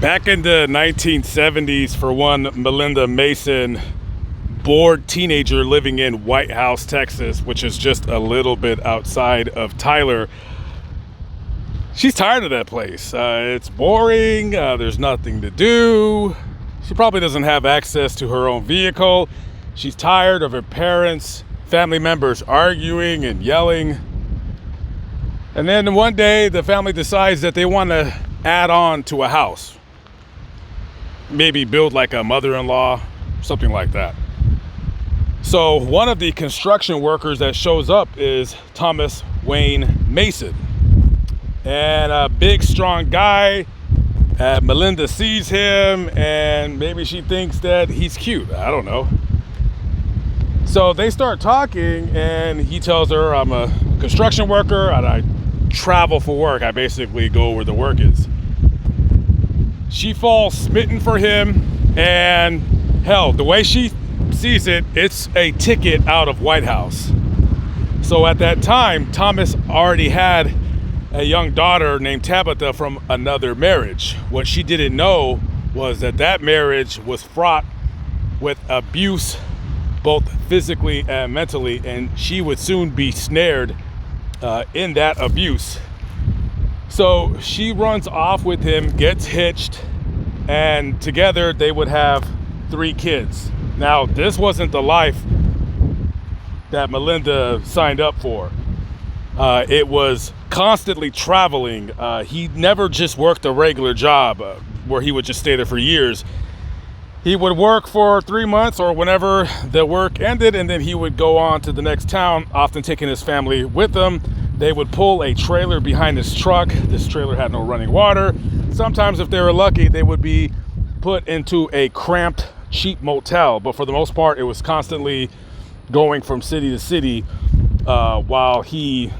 Back in the 1970s, for one Melinda Mason, bored teenager living in White House, Texas, which is just a little bit outside of Tyler, she's tired of that place. It's boring. There's nothing to do. She probably doesn't have access to her own vehicle. She's tired of her parents, family members arguing and yelling. And then one day, the family decides that they want to add on to a house. Maybe build like a mother-in-law, something like that. So one of the construction workers that shows up is Thomas Wayne Mason. And a big, strong guy. Melinda sees him, and maybe she thinks that he's cute. I don't know. So they start talking, and he tells her, I'm a construction worker, and I travel for work. I basically go where the work is. She falls smitten for him, and hell, the way she sees it, it's a ticket out of White House. So at that time, Thomas already had a young daughter named Tabitha from another marriage. What she didn't know was that that marriage was fraught with abuse, both physically and mentally, and she would soon be snared in that abuse. So she runs off with him, gets hitched, and together they would have 3 kids. Now, this wasn't the life that Melinda signed up for. It was constantly traveling. He never just worked a regular job where he would just stay there for years. He would work for 3 months or whenever the work ended, and then he would go on to the next town, often taking his family with him. They would pull a trailer behind his truck. This trailer had no running water. Sometimes, if they were lucky, they would be put into a cramped, cheap motel. But for the most part, it was constantly going from city to city while he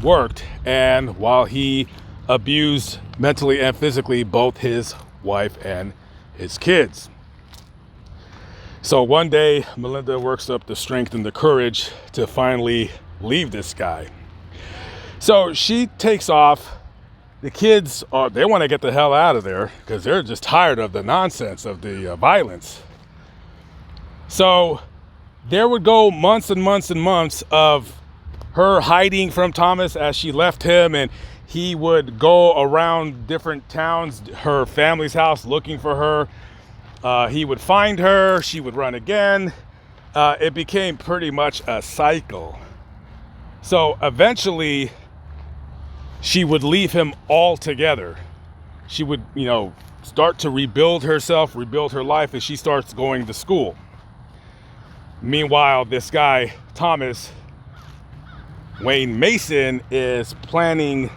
worked and while he abused mentally and physically both his wife and his kids. So one day, Melinda works up the strength and the courage to finally leave this guy. So she takes off. The kids, they want to get the hell out of there because they're just tired of the nonsense, of the violence. So there would go months and months and months of her hiding from Thomas as she left him, and he would go around different towns, her family's house, looking for her. He would find her, she would run again. It became pretty much a cycle. So eventually, she would leave him altogether. She would, start to rebuild herself, rebuild her life as she starts going to school. Meanwhile, this guy, Thomas Wayne Mason, is planning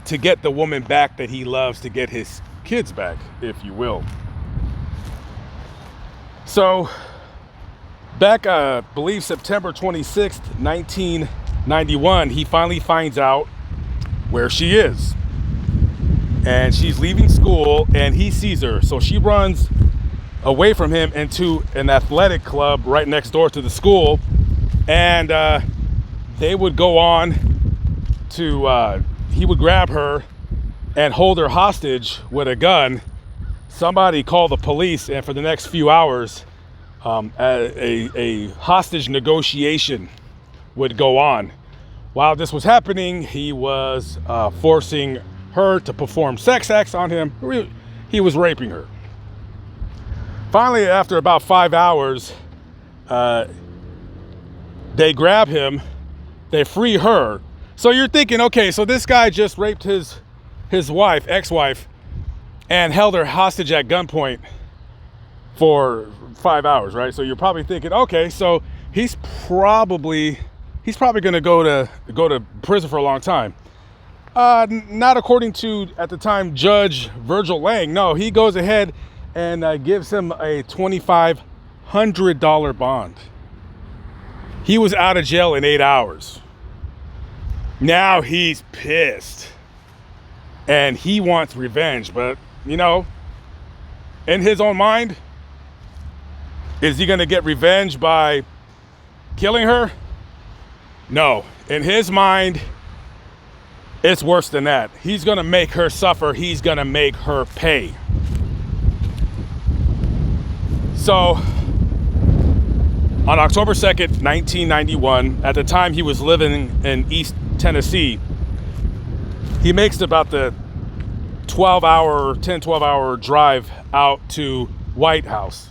to get the woman back that he loves, to get his kids back, if you will. So, back, I believe, September 26th, 1991, he finally finds out where she is. And she's leaving school, and he sees her. So she runs away from him into an athletic club right next door to the school. And they would go on to, he would grab her and hold her hostage with a gun. Somebody called the police, and for the next few hours, a hostage negotiation would go on. While this was happening, he was forcing her to perform sex acts on him. He was raping her. Finally, after about 5 hours, they grab him, they free her. So you're thinking, okay, so this guy just raped his wife, ex-wife, and held her hostage at gunpoint for 5 hours, right? So you're probably thinking, okay, so he's probably going to go to prison for a long time. Not according to, at the time, Judge Virgil Lang. No, he goes ahead and gives him a $2,500 bond. He was out of jail in 8 hours. Now he's pissed. And he wants revenge. But, in his own mind, is he going to get revenge by killing her? No. In his mind, it's worse than that. He's going to make her suffer. He's going to make her pay. So on October 2nd, 1991, at the time he was living in East Tennessee, he makes about the 12 hour drive out to White House.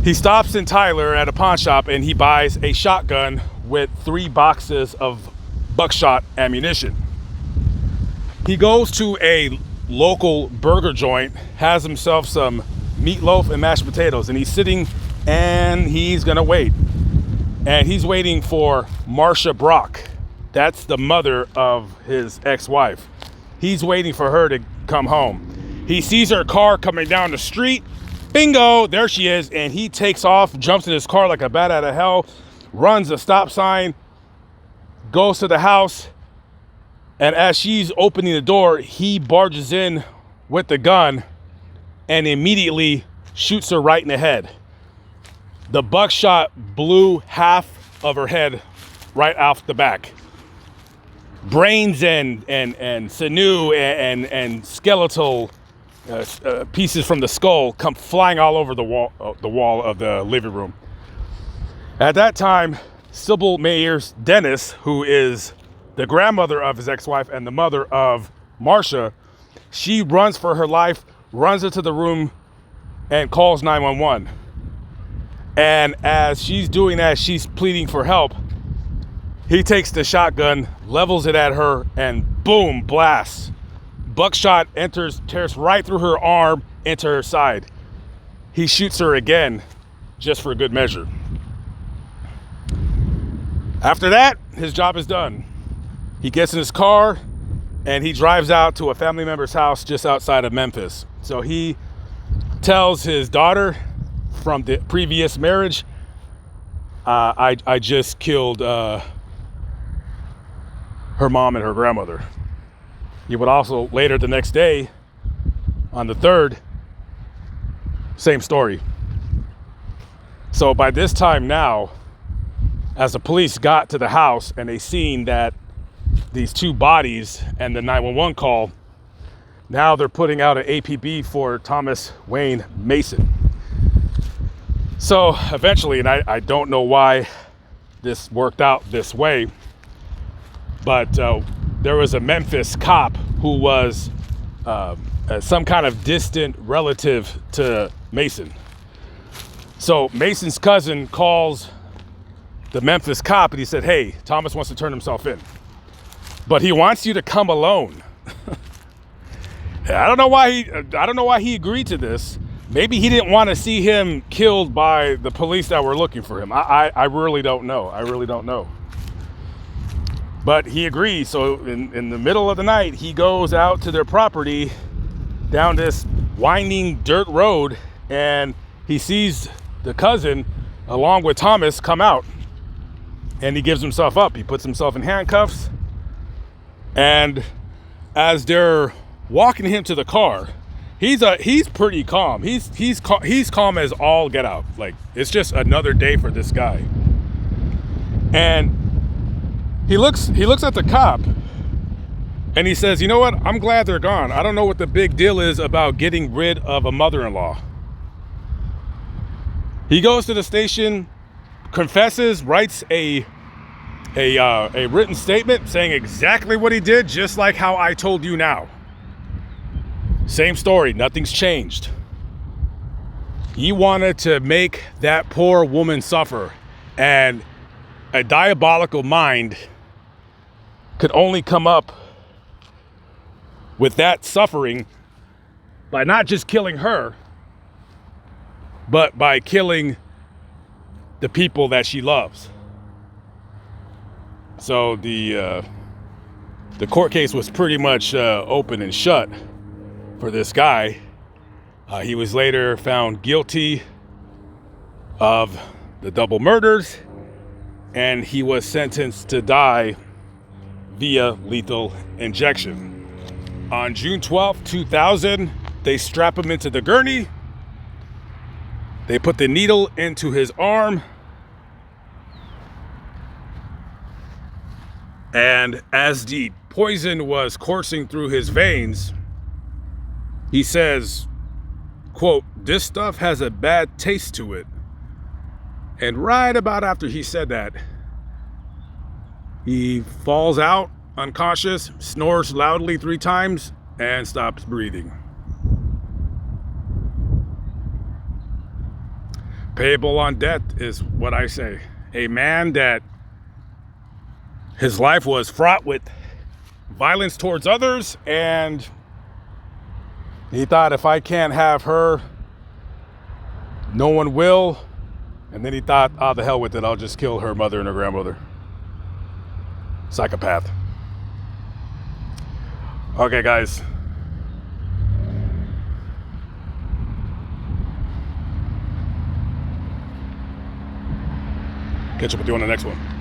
He stops in Tyler at a pawn shop and he buys a shotgun with 3 boxes of buckshot ammunition. He goes to a local burger joint, has himself some meatloaf and mashed potatoes, and he's sitting and he's gonna wait. And he's waiting for Marcia Brock. That's the mother of his ex-wife. He's waiting for her to come home. He sees her car coming down the street. Bingo, there she is. And he takes off, jumps in his car like a bat out of hell, runs a stop sign, goes to the house. And as she's opening the door, he barges in with the gun and immediately shoots her right in the head. The buckshot blew half of her head right off the back. Brains and sinew and skeletal pieces from the skull come flying all over the wall of the living room. At that time, Sybil Mayers Dennis, who is the grandmother of his ex-wife and the mother of Marcia, she runs for her life, runs into the room and calls 911. And as she's doing that, she's pleading for help. He takes the shotgun, levels it at her, and boom, blasts. Buckshot tears right through her arm into her side. He shoots her again, just for good measure. After that, his job is done. He gets in his car and he drives out to a family member's house just outside of Memphis. So he tells his daughter from the previous marriage, I just killed her mom and her grandmother. He would also later the next day, on the 3rd, same story. So by this time now, as the police got to the house and they seen that these 2 bodies and the 911 call, now they're putting out an APB for Thomas Wayne Mason. So eventually, and I don't know why this worked out this way, but there was a Memphis cop who was some kind of distant relative to Mason. So Mason's cousin calls the Memphis cop and he said, "Hey, Thomas wants to turn himself in, but he wants you to come alone." I don't know why he agreed to this. Maybe he didn't want to see him killed by the police that were looking for him. I really don't know. I really don't know. But he agrees. So in the middle of the night, he goes out to their property down this winding dirt road, and he sees the cousin along with Thomas come out, and he gives himself up. He puts himself in handcuffs, and as they're walking him to the car, he's pretty calm. He's calm as all get out. Like, it's just another day for this guy. And he looks at the cop and he says, "You know what? I'm glad they're gone. I don't know what the big deal is about getting rid of a mother-in-law." He goes to the station, confesses, writes a written statement saying exactly what he did, just like how I told you now. Same story, nothing's changed. He wanted to make that poor woman suffer, and a diabolical mind could only come up with that suffering by not just killing her, but by killing the people that she loves. So the court case was pretty much open and shut for this guy. He was later found guilty of the double murders, and he was sentenced to die via lethal injection. On June 12th, 2000, they strap him into the gurney. They put the needle into his arm. And as the poison was coursing through his veins, he says, quote, "This stuff has a bad taste to it." And right about after he said that, he falls out unconscious, snores loudly 3 times, and stops breathing. Payable on death is what I say. A man that his life was fraught with violence towards others, and he thought, if I can't have her, no one will. And then he thought, oh, the hell with it, I'll just kill her mother and her grandmother. Psychopath. Okay, guys. Catch up with you on the next one.